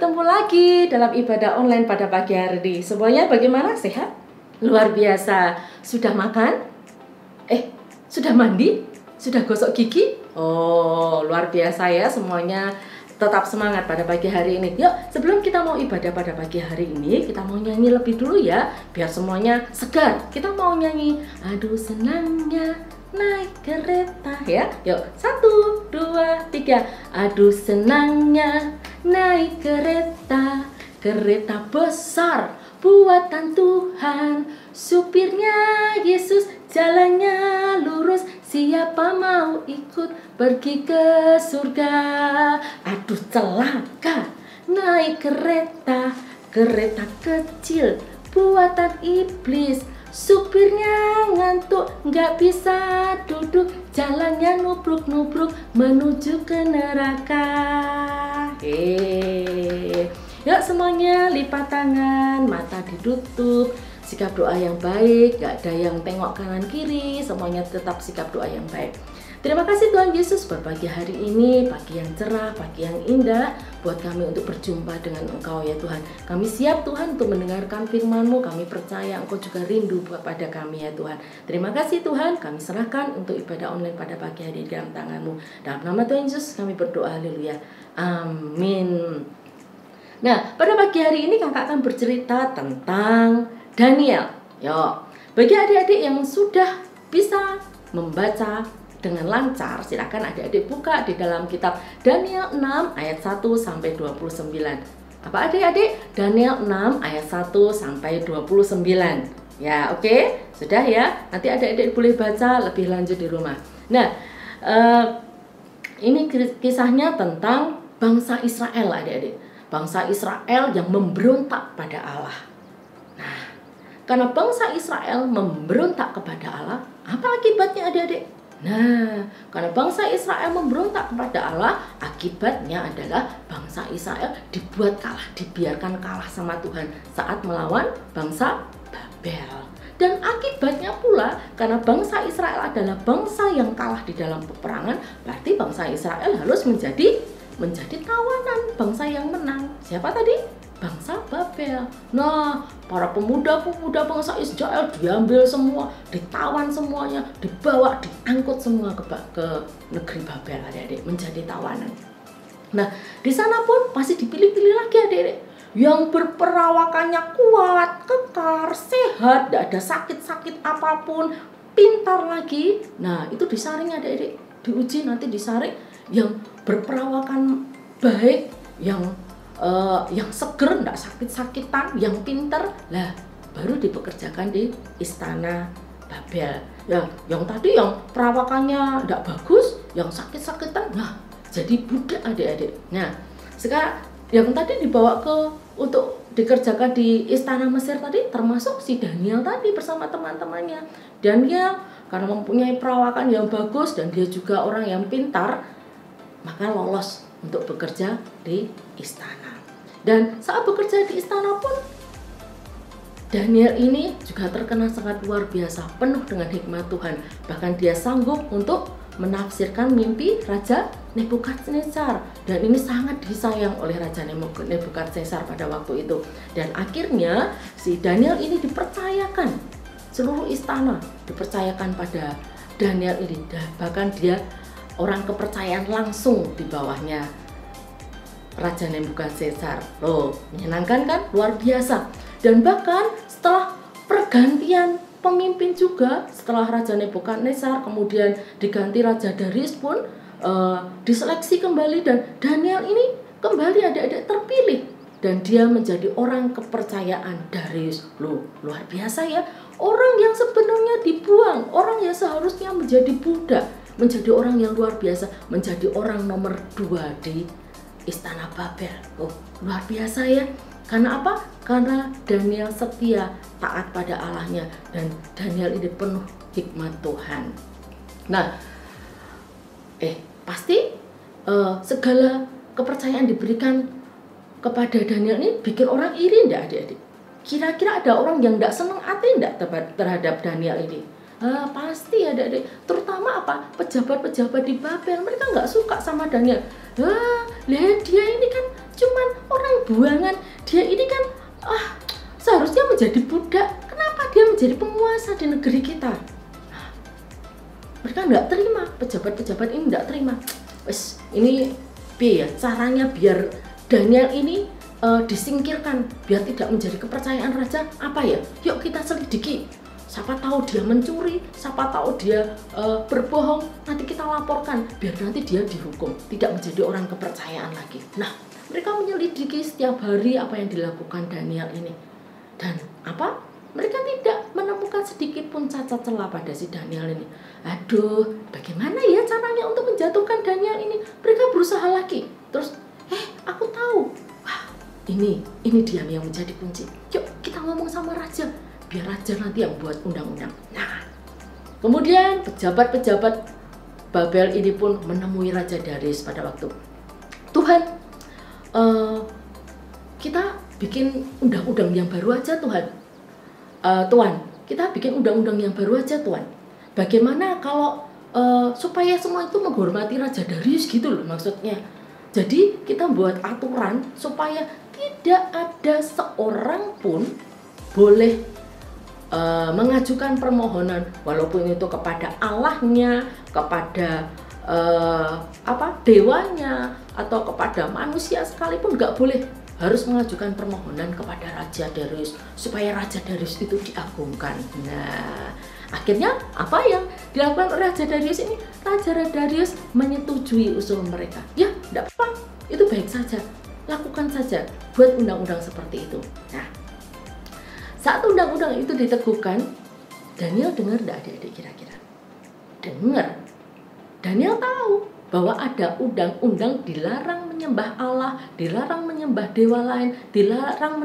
bertemu lagi dalam ibadah online pada pagi hari ini. Semuanya bagaimana? Sehat? Luar biasa. Sudah makan? Sudah mandi? Sudah gosok gigi? Oh, luar biasa ya semuanya. Tetap semangat pada pagi hari ini. Yuk, sebelum kita mau ibadah pada pagi hari ini, kita mau nyanyi lebih dulu ya, biar semuanya segar. Kita mau nyanyi, aduh senangnya naik kereta ya. Yuk, 1, 2, 3. Aduh senangnya naik kereta, kereta besar buatan Tuhan. Supirnya Yesus, jalannya lurus. Siapa mau ikut pergi ke surga? Aduh celaka naik kereta, kereta kecil buatan iblis. Supirnya ngantuk, nggak bisa duduk, jalannya nubruk-nubruk menuju ke neraka. Yuk semuanya lipat tangan, mata ditutup, sikap doa yang baik, gak ada yang tengok kanan kiri, semuanya tetap sikap doa yang baik. Terima kasih Tuhan Yesus buat pagi hari ini, pagi yang cerah, pagi yang indah buat kami untuk berjumpa dengan Engkau ya Tuhan. Kami siap Tuhan untuk mendengarkan firman-Mu, kami percaya Engkau juga rindu pada kami ya Tuhan. Terima kasih Tuhan, kami serahkan untuk ibadah online pada pagi hari di dalam tangan-Mu. Dalam nama Tuhan Yesus kami berdoa, haleluya, amin. Nah, pada pagi hari ini kakak akan bercerita tentang Daniel. Yo, bagi adik-adik yang sudah bisa membaca dengan lancar, silakan adik-adik buka di dalam kitab Daniel 6 ayat 1 sampai 29. Apa adik-adik? Daniel 6 ayat 1 sampai 29. Ya, oke. Sudah ya. Nanti adik-adik boleh baca lebih lanjut di rumah. Nah, ini kisahnya tentang bangsa Israel adik-adik. Bangsa Israel yang memberontak pada Allah. Nah, karena bangsa Israel memberontak kepada Allah, apa akibatnya adik-adik? Nah, karena bangsa Israel memberontak kepada Allah, akibatnya adalah bangsa Israel dibuat kalah, dibiarkan kalah sama Tuhan saat melawan bangsa Babel. Dan akibatnya pula, karena bangsa Israel adalah bangsa yang kalah di dalam peperangan, berarti bangsa Israel harus menjadi tawanan bangsa yang menang. Siapa tadi? Bangsa Babel. Nah, para pemuda-pemuda bangsa Israel diambil semua, ditawan semuanya, dibawa, diangkut semua ke negeri Babel adik-adik, menjadi tawanan. Nah, di sana pun masih dipilih-pilih lagi adik-adik yang berperawakannya kuat, kekar, sehat, tidak ada sakit-sakit apapun, pintar lagi. Nah, itu disaring adik-adik, diuji nanti disaring yang berperawakan baik, yang seger, tidak sakit-sakitan, yang pinter lah, baru dipekerjakan di istana Babel. Ya, yang tadi yang perawakannya tidak bagus, yang sakit-sakitan, nah jadi budak adik-adik. Nah, sekarang yang tadi dibawa untuk dikerjakan di istana Mesir tadi, termasuk si Daniel tadi bersama teman-temannya. Daniel karena mempunyai perawakan yang bagus dan dia juga orang yang pintar, maka lolos untuk bekerja di istana. Dan saat bekerja di istana pun, Daniel ini juga terkenal sangat luar biasa, penuh dengan hikmat Tuhan. Bahkan dia sanggup untuk menafsirkan mimpi Raja Nebukadnezar. Dan ini sangat disayang oleh Raja Nebukadnezar pada waktu itu. Dan akhirnya si Daniel ini dipercayakan, seluruh istana dipercayakan pada Daniel ini. Bahkan dia orang kepercayaan langsung di bawahnya Raja Nebukadnezar. Loh, menyenangkan kan? Luar biasa. Dan bahkan setelah pergantian pemimpin juga, setelah Raja Nebukadnezar kemudian diganti Raja Darius pun diseleksi kembali, dan Daniel ini kembali adik-adik terpilih dan dia menjadi orang kepercayaan Darius. Loh, luar biasa ya. Orang yang sebenarnya dibuang, orang yang seharusnya menjadi budak, menjadi orang yang luar biasa, menjadi orang nomor 2 di istana Babel. Oh, luar biasa ya. Karena apa? Karena Daniel setia, taat pada Allahnya, dan Daniel ini penuh hikmat Tuhan. Nah, pasti segala kepercayaan diberikan kepada Daniel ini bikin orang iri enggak adik-adik? Kira-kira ada orang yang enggak senang hati enggak terhadap Daniel ini? Pasti adik-adik, terutama apa? Pejabat-pejabat di Babel, mereka enggak suka sama Daniel. Lihat dia ini kan cuman orang buangan. Dia ini kan seharusnya menjadi budak. Kenapa dia menjadi penguasa di negeri kita? Nah, mereka nggak terima, pejabat-pejabat ini nggak terima. Wes, ini ya caranya biar Daniel ini disingkirkan, biar tidak menjadi kepercayaan raja. Apa ya? Yuk kita selidiki. Siapa tahu dia mencuri, siapa tahu dia berbohong, nanti kita laporkan, biar nanti dia dihukum, tidak menjadi orang kepercayaan lagi. Nah, mereka menyelidiki setiap hari apa yang dilakukan Daniel ini. Dan apa? Mereka tidak menemukan sedikit pun cacat celah pada si Daniel ini. Aduh, bagaimana ya caranya untuk menjatuhkan Daniel ini? Mereka berusaha lagi. Terus, aku tahu. Wah, ini dia yang menjadi kunci. Yuk, kita ngomong sama raja. Biar raja nanti yang buat undang-undang. Nah, kemudian pejabat-pejabat Babel ini pun menemui Raja Darius pada waktu. Tuhan, kita bikin undang-undang yang baru aja Tuhan. Tuhan, kita bikin undang-undang yang baru aja Tuhan. Bagaimana kalau supaya semua itu menghormati Raja Darius gitu loh maksudnya. Jadi kita buat aturan supaya tidak ada seorang pun boleh mengajukan permohonan walaupun itu kepada Allahnya, kepada dewanya atau kepada manusia sekalipun nggak boleh, harus mengajukan permohonan kepada Raja Darius supaya Raja Darius itu diagungkan. Nah, akhirnya apa yang dilakukan Raja Darius ini? Raja Darius menyetujui usul mereka. Ya, enggak apa-apa, itu baik saja, lakukan saja, buat undang-undang seperti itu. Nah, saat undang-undang itu diteguhkan, Daniel dengar enggak adik-adik kira-kira? Dengar. Daniel tahu bahwa ada undang-undang dilarang menyembah Allah, dilarang menyembah dewa lain, dilarang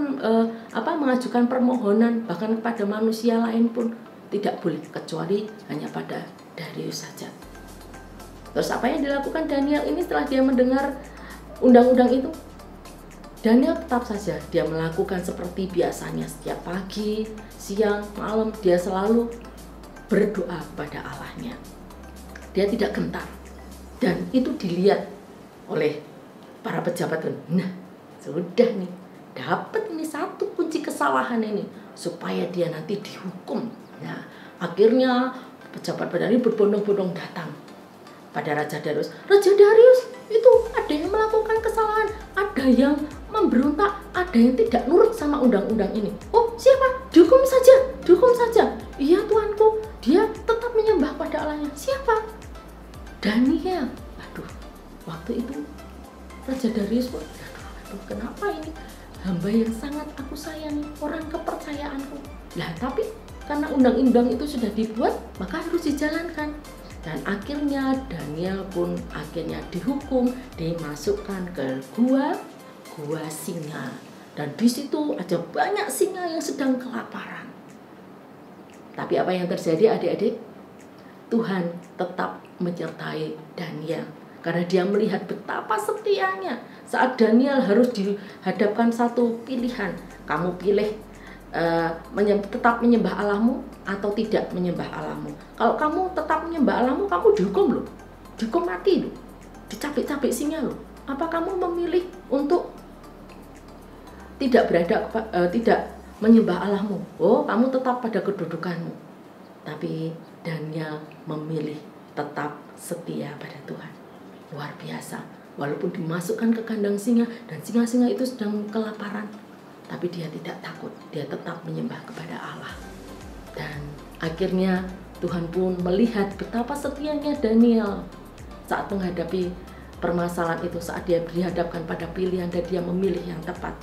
mengajukan permohonan bahkan kepada manusia lain pun tidak boleh, kecuali hanya pada Darius saja. Terus apa yang dilakukan Daniel ini setelah dia mendengar undang-undang itu? Daniel tetap saja dia melakukan seperti biasanya, setiap pagi, siang, malam dia selalu berdoa kepada Allahnya. Dia tidak gentar. Dan itu dilihat oleh para pejabat. Nah, sudah nih, dapat ini satu kunci kesalahan ini supaya dia nanti dihukum. Nah, akhirnya pejabat-pejabat ini berbondong-bondong datang pada Raja Darius. Raja Darius, itu ada yang melakukan kesalahan, ada yang memberontak, ada yang tidak nurut sama undang-undang ini. Oh, siapa? Dihukum saja, dihukum saja. Iya tuanku, dia tetap menyembah pada Allahnya. Siapa? Daniel. Aduh, waktu itu Raja Darius pun, aduh, kenapa ini hamba yang sangat aku sayangi, orang kepercayaanku. Lah, tapi karena undang-undang itu sudah dibuat, maka harus dijalankan. Dan akhirnya Daniel pun akhirnya dihukum, dimasukkan ke gua singa. Dan di situ ada banyak singa yang sedang kelaparan. Tapi apa yang terjadi adik-adik? Tuhan tetap menyertai Daniel. Karena dia melihat betapa setianya. Saat Daniel harus dihadapkan satu pilihan. Kamu pilih tetap menyembah Allahmu atau tidak menyembah Allahmu. Kalau kamu tetap menyembah Allahmu, kamu dihukum loh. Dihukum mati loh. Dicapik-capik singa loh. Apa kamu memilih untuk tidak menyembah Allahmu? Oh, kamu tetap pada kedudukanmu. Tapi Daniel memilih tetap setia pada Tuhan. Luar biasa. Walaupun dimasukkan ke kandang singa dan singa-singa itu sedang kelaparan, tapi dia tidak takut. Dia tetap menyembah kepada Allah. Dan akhirnya Tuhan pun melihat betapa setianya Daniel saat menghadapi permasalahan itu, saat dia dihadapkan pada pilihan dan dia memilih yang tepat.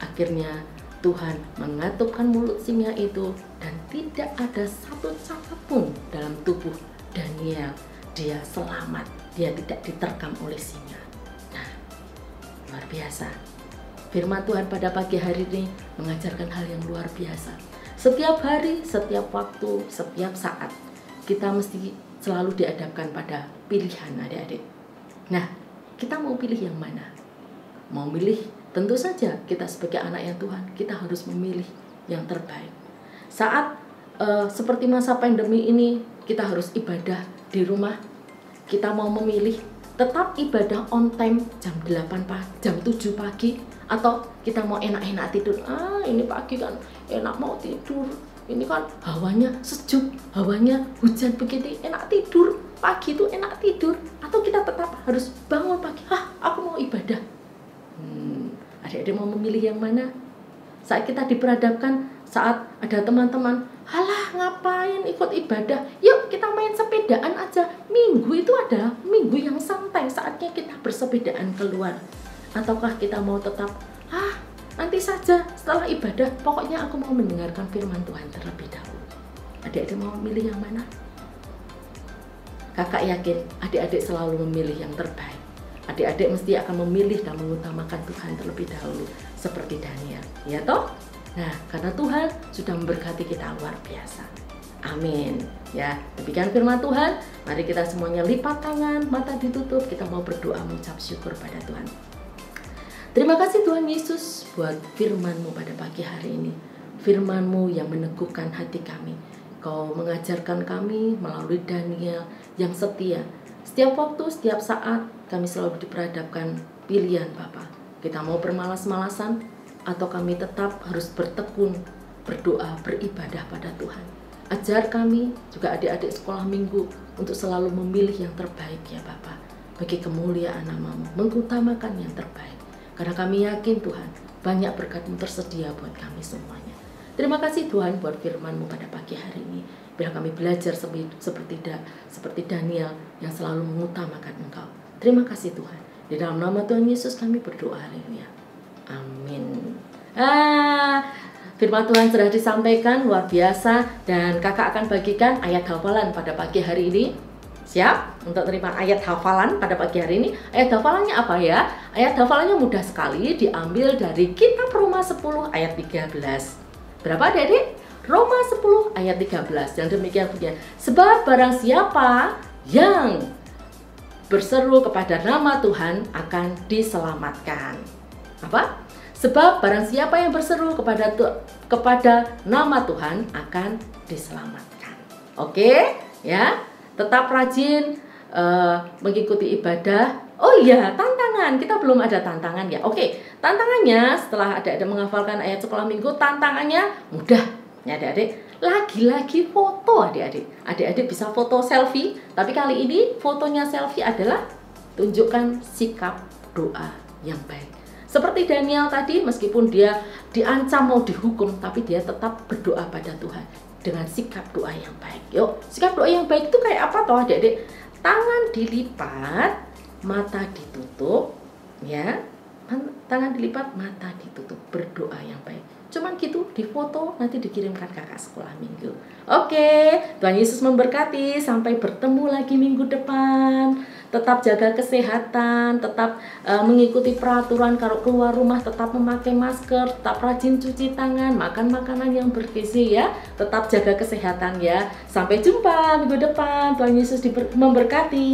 Akhirnya Tuhan mengatupkan mulut singa itu dan tidak ada satu cacat pun dalam tubuh Daniel. Dia selamat, dia tidak diterkam oleh singa. Nah, luar biasa. Firman Tuhan pada pagi hari ini mengajarkan hal yang luar biasa. Setiap hari, setiap waktu, setiap saat kita mesti selalu dihadapkan pada pilihan adik-adik. Nah, kita mau pilih yang mana? Mau milih, tentu saja kita sebagai anak yang Tuhan, kita harus memilih yang terbaik. Saat seperti masa pandemi ini, kita harus ibadah di rumah. Kita mau memilih tetap ibadah on time jam 8 pagi, jam 7 pagi, atau kita mau enak-enak tidur. Ini pagi kan enak mau tidur. Ini kan hawanya sejuk, hawanya hujan begitu, enak tidur. Pagi itu enak tidur. Atau kita tetap harus bangun pagi. Aku mau ibadah. Adik-adik mau memilih yang mana? Saat kita diperhadapkan, saat ada teman-teman, halah ngapain ikut ibadah, yuk kita main sepedaan aja. Minggu itu adalah minggu yang santai, saatnya kita bersepedaan keluar. Ataukah kita mau tetap, nanti saja setelah ibadah, pokoknya aku mau mendengarkan firman Tuhan terlebih dahulu. Adik-adik mau memilih yang mana? Kakak yakin adik-adik selalu memilih yang terbaik. Adik-adik mesti akan memilih dan mengutamakan Tuhan terlebih dahulu, seperti Daniel, ya toh? Nah, karena Tuhan sudah memberkati kita luar biasa. Amin. Ya, demikian firman Tuhan. Mari kita semuanya lipat tangan, mata ditutup, kita mau berdoa mengucap syukur pada Tuhan. Terima kasih Tuhan Yesus buat firman-Mu pada pagi hari ini. Firman-Mu yang meneguhkan hati kami. Kau mengajarkan kami melalui Daniel yang setia. Setiap waktu, setiap saat, kami selalu diperhadapkan pilihan Bapa. Kita mau bermalas-malasan, atau kami tetap harus bertekun, berdoa, beribadah pada Tuhan. Ajar kami, juga adik-adik sekolah minggu, untuk selalu memilih yang terbaik ya Bapa. Bagi kemuliaan nama-Mu, mengutamakan yang terbaik. Karena kami yakin Tuhan, banyak berkat-Mu tersedia buat kami semuanya. Terima kasih Tuhan buat firman-Mu pada pagi hari ini. Biar kami belajar seperti Daniel yang selalu mengutamakan Engkau. Terima kasih Tuhan. Di dalam nama Tuhan Yesus kami berdoa, haleluya. Amin. Firman Tuhan sudah disampaikan, luar biasa. Dan kakak akan bagikan ayat hafalan pada pagi hari ini. Siap untuk terima ayat hafalan pada pagi hari ini? Ayat hafalannya apa ya? Ayat hafalannya mudah sekali, diambil dari kitab Roma 10 ayat 13. Berapa adik-adik? Roma 10 ayat 13 yang demikian punya. Sebab barang siapa yang berseru kepada nama Tuhan akan diselamatkan. Apa? Sebab barang siapa yang berseru kepada nama Tuhan akan diselamatkan. Oke, ya. Tetap rajin mengikuti ibadah. Oh iya, tantangan. Kita belum ada tantangan ya. Oke, tantangannya setelah adik-adik menghafalkan ayat sekolah minggu, tantangannya mudah. Ya adik-adik, lagi-lagi foto adik-adik. Adik-adik bisa foto selfie, tapi kali ini fotonya selfie adalah tunjukkan sikap doa yang baik. Seperti Daniel tadi, meskipun dia diancam mau dihukum, tapi dia tetap berdoa pada Tuhan dengan sikap doa yang baik. Yuk, sikap doa yang baik itu kayak apa toh adik-adik? Tangan dilipat, mata ditutup, ya. Tangan dilipat, mata ditutup, berdoa yang baik. Cuman gitu, difoto, nanti dikirimkan kakak sekolah minggu. Oke, Tuhan Yesus memberkati. Sampai bertemu lagi minggu depan. Tetap jaga kesehatan, tetap mengikuti peraturan. Kalau keluar rumah tetap memakai masker, tetap rajin cuci tangan, makan makanan yang bergizi ya. Tetap jaga kesehatan ya. Sampai jumpa minggu depan. Tuhan Yesus memberkati.